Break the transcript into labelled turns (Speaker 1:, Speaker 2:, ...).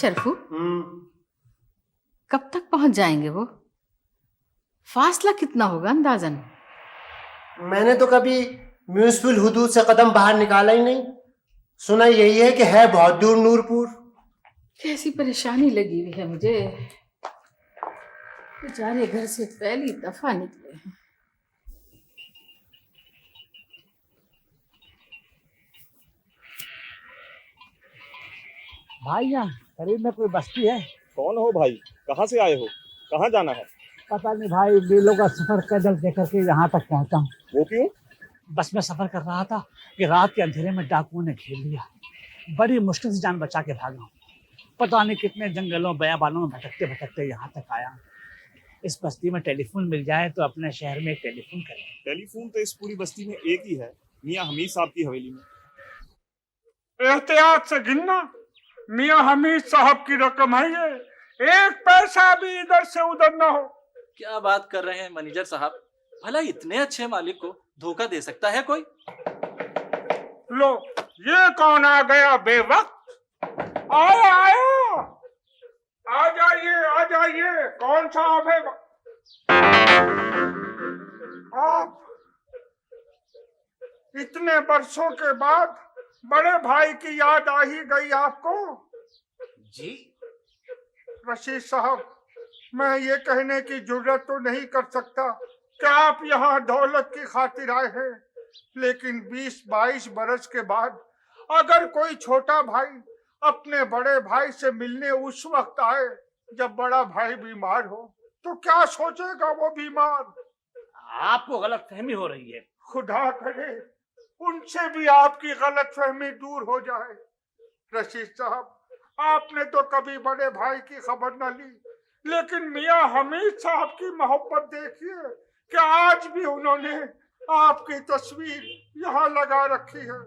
Speaker 1: शरफू, कब तक पहुंच जाएंगे वो? फासला कितना होगा अंदाजन?
Speaker 2: मैंने तो कभी म्यूनिसिपल हुदूद से कदम बाहर निकाला ही नहीं। सुना यही है कि है बहुत दूर नूरपुर।
Speaker 1: कैसी परेशानी लगी हुई है मुझे। बेचारे घर से पहली दफा निकले हैं।
Speaker 3: भाई यहाँ करीब में कोई बस्ती है?
Speaker 4: कौन हो भाई? कहाँ से आए हो? कहाँ जाना है?
Speaker 3: पता नहीं भाई, मीलों का सफर पैदल देकर के यहाँ तक पहुँचा हूँ।
Speaker 4: वो क्यों?
Speaker 3: बस में सफर कर रहा था कि रात के अंधेरे में डाकुओं ने घेर लिया। बड़ी मुश्किल से जान बचा के भागा हूँ। पता नहीं कितने जंगलों बयाबानों में भटकते भटकते यहाँ तक आया। इस बस्ती में टेलीफोन मिल जाए तो अपने शहर में एक टेलीफोन करें।
Speaker 4: टेलीफोन तो इस पूरी बस्ती में एक ही है, मियाँ हमीद साहब की हवेली में।
Speaker 5: एहतियात से गिनना, मियाँ हमीद साहब की रकम है ये। एक पैसा भी इधर से उधर ना हो।
Speaker 6: क्या बात कर रहे हैं मैनेजर साहब? भला इतने अच्छे मालिक को धोखा दे सकता है कोई?
Speaker 5: लो, ये कौन आ गया बेवक्त? आया आया, आ जाइए। कौन साहब है? आप इतने बरसों के बाद बड़े भाई की याद आ ही गई आपको?
Speaker 6: जी
Speaker 5: रशीद साहब, मैं ये कहने की जुर्रत तो नहीं कर सकता कि आप यहाँ दौलत की खातिर आए हैं, लेकिन 20-22 बरस के बाद अगर कोई छोटा भाई अपने बड़े भाई से मिलने उस वक्त आए जब बड़ा भाई बीमार हो, तो क्या सोचेगा वो बीमार?
Speaker 3: आपको गलत फहमी हो रही है।
Speaker 5: खुदा करे उनसे भी आपकी गलत फहमी दूर हो जाए। रशीद साहब, आपने तो कभी बड़े भाई की खबर न ली, लेकिन मियाँ हमीद साहब की मोहब्बत देखिए कि आज भी उन्होंने आपकी तस्वीर यहाँ लगा रखी है।